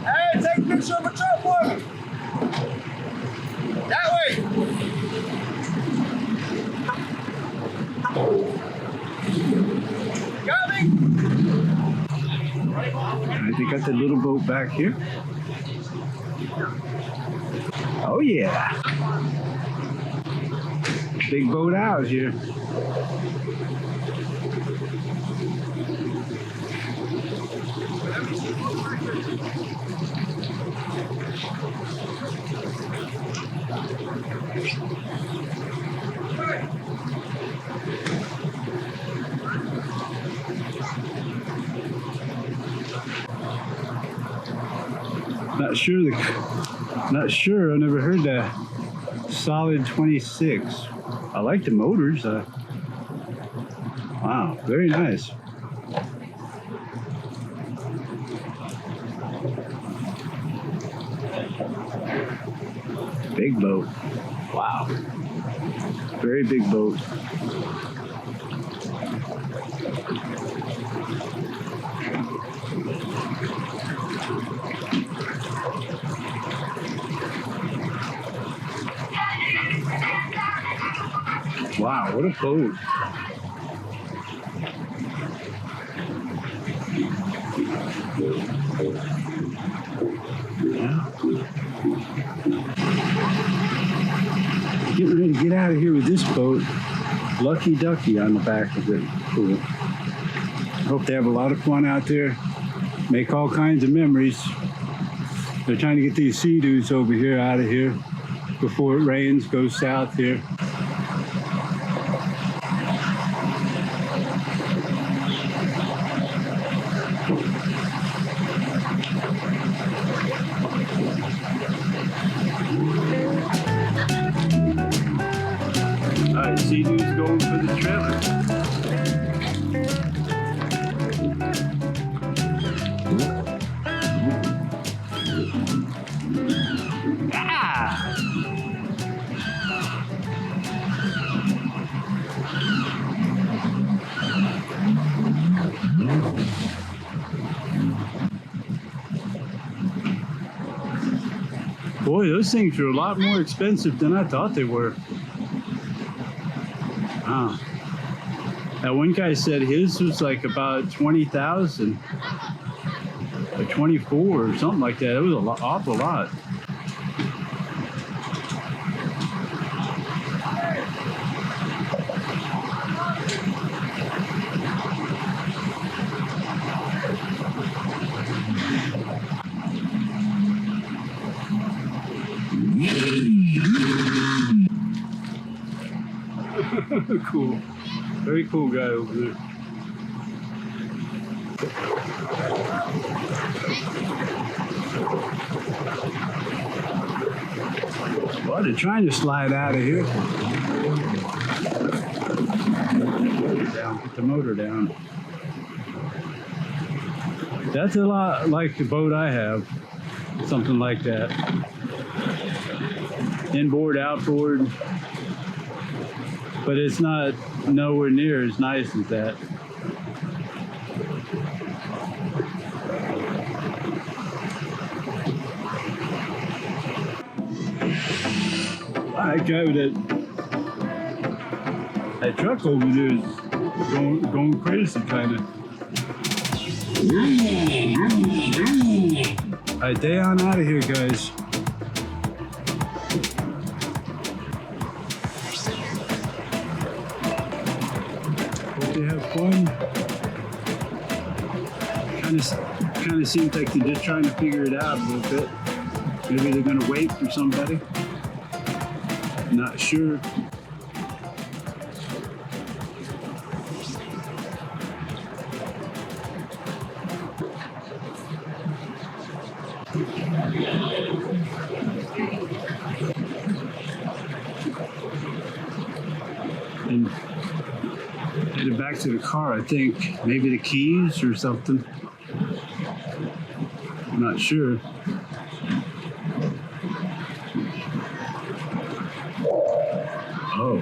Hey, take a picture of a truck for me. That way. Got me? They got the little boat back here. Oh yeah. Big boat out here. Not sure. I never heard that. Solid 26. I like the motors. Wow, very nice. Big boat. Wow. Very big boat. Wow, what a boat. Yeah. Getting ready to get out of here with this boat. Lucky Ducky on the back of it. Cool. Hope they have a lot of fun out there. Make all kinds of memories. They're trying to get these sea dudes over here out of here before it rains, goes south here. Alright, sea dudes going for the trailer. Boy, those things are a lot more expensive than I thought they were. Wow. That one guy said his was like about 20,000 or 24 or something like that. It was an awful lot. Cool. Very cool guy over there. Well, they're trying to slide out of here. Down, put the motor down. That's a lot like the boat I have. Something like that. Inboard, outboard. But it's not nowhere near as nice as that. That guy with that truck over there is going crazy, kind of. All right, day on out of here, guys. Hope they have fun. Kind of seems like they're just trying to figure it out a little bit. Maybe they're gonna wait for somebody. Not sure. And headed back to the car, I think. Maybe the keys or something. I'm not sure. Oh.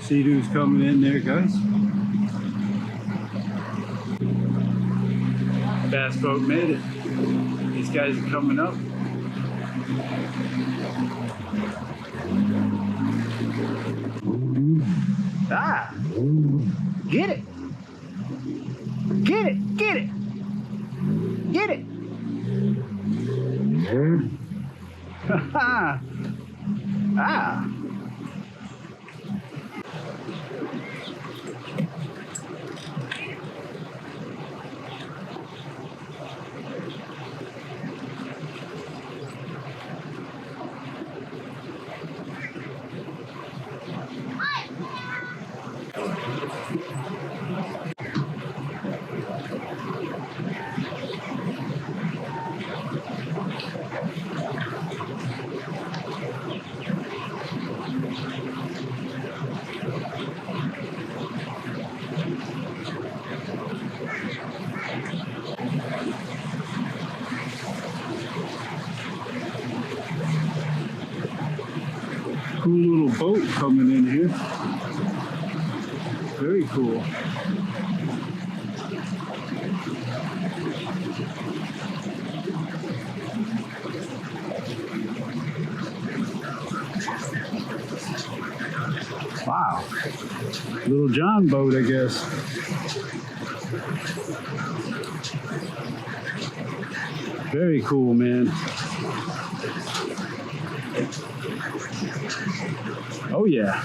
Sea-Doo's coming in there, guys. Bass boat made it. These guys are coming up. Ah! Get it! Get it! Get it! Get it! Ah! Cool little boat coming in here. Very cool. Wow. Little John boat, I guess. Very cool, man. Oh yeah.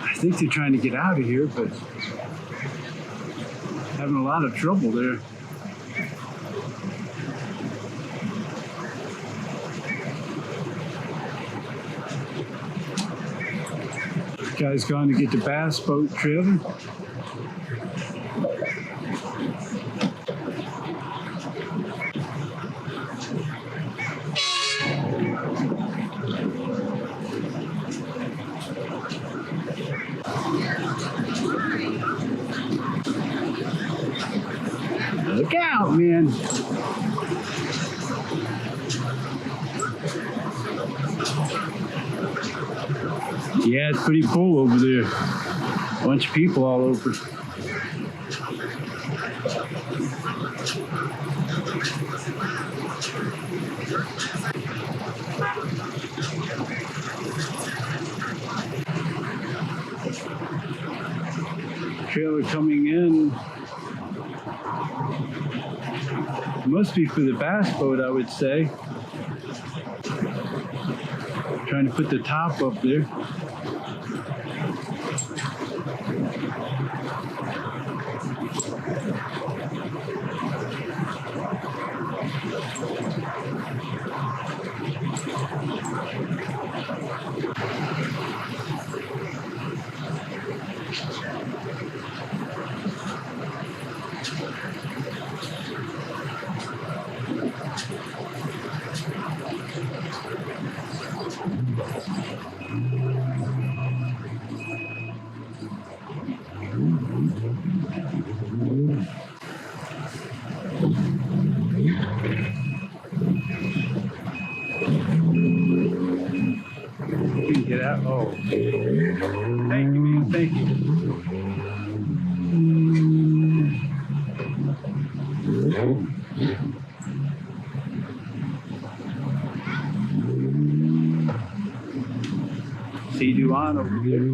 I think they're trying to get out of here, but having a lot of trouble there. Guy's gone to get the bass boat trailer. Look out, man. Yeah, it's pretty full over there. Bunch of people all over. Trailer coming in. Must be for the bass boat, I would say. Trying to put the top up there. Get out. Oh. Thank you, man. Thank you. Sea-Doo on over there.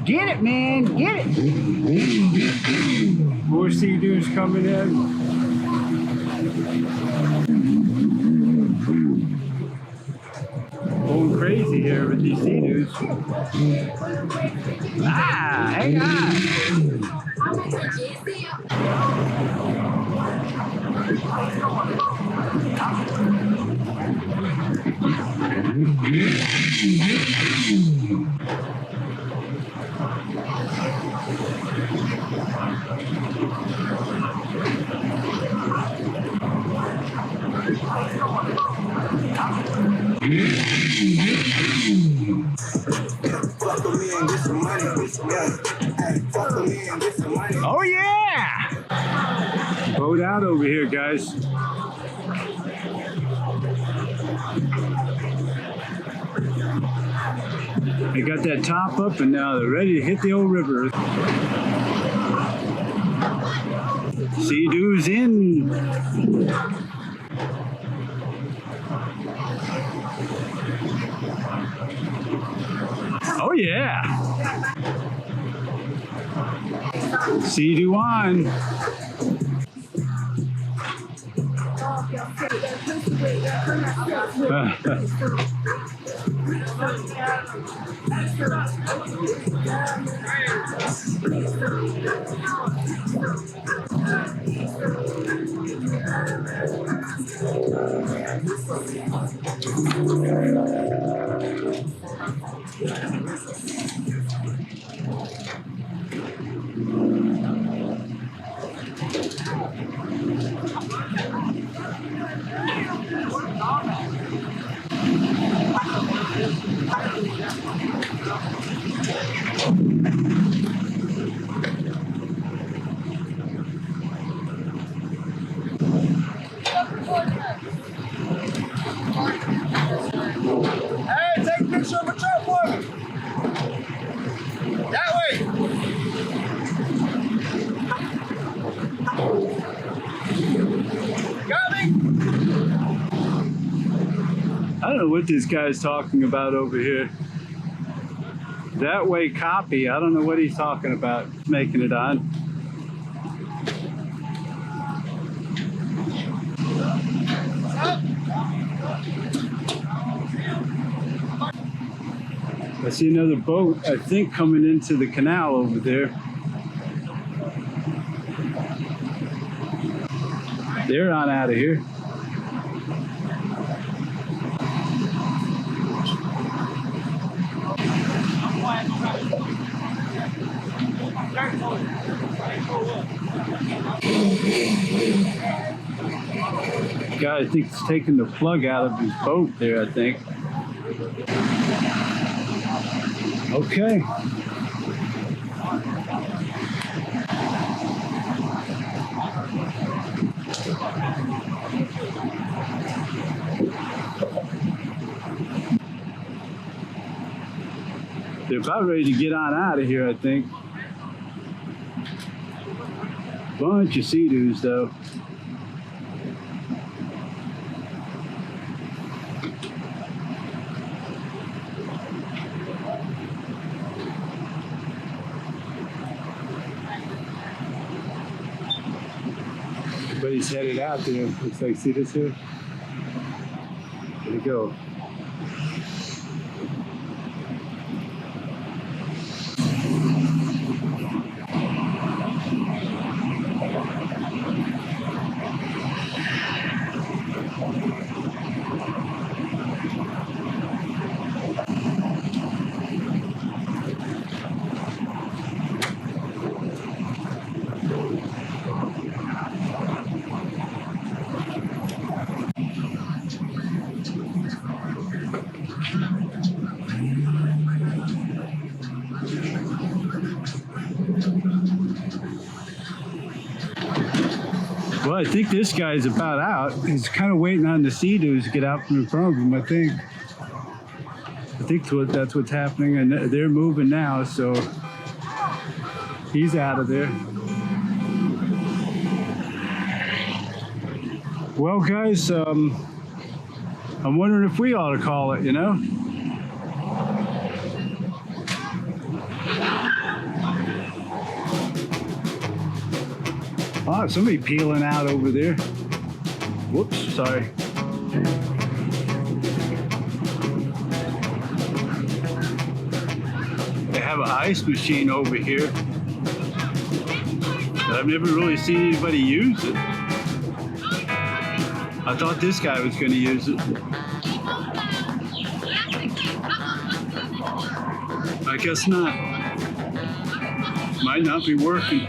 Get it, man, get it. More Sea-Doos coming in. Going crazy here with these Sea-Doos. Ah, hang on. Oh yeah! Boat out over here, guys. They got that top up and now they're ready to hit the old river. Sea-Doo's in. Oh yeah. Sea-Doo on. Hey, take a picture of a truck for me. That way. Got me? I don't know what this guy's talking about over here. That way copy. I don't know what he's talking about. Making it on. I see another boat, I think, coming into the canal over there. They're on out of here. Guy, I think, is taking the plug out of his boat there, I think. Okay. They're about ready to get on out of here, I think. Bunch of Sea-Doos, though. Everybody's headed out there. Looks like, see this here? There we go. Well, I think this guy's about out. He's kind of waiting on the Sea-Doos to get out from in front of him, I think. That's what's happening, and they're moving now, so he's out of there. Well, guys, I'm wondering if we ought to call it, you know? Oh, somebody peeling out over there. Whoops, sorry. They have an ice machine over here, but I've never really seen anybody use it. I thought this guy was going to use it. I guess not. Might not be working.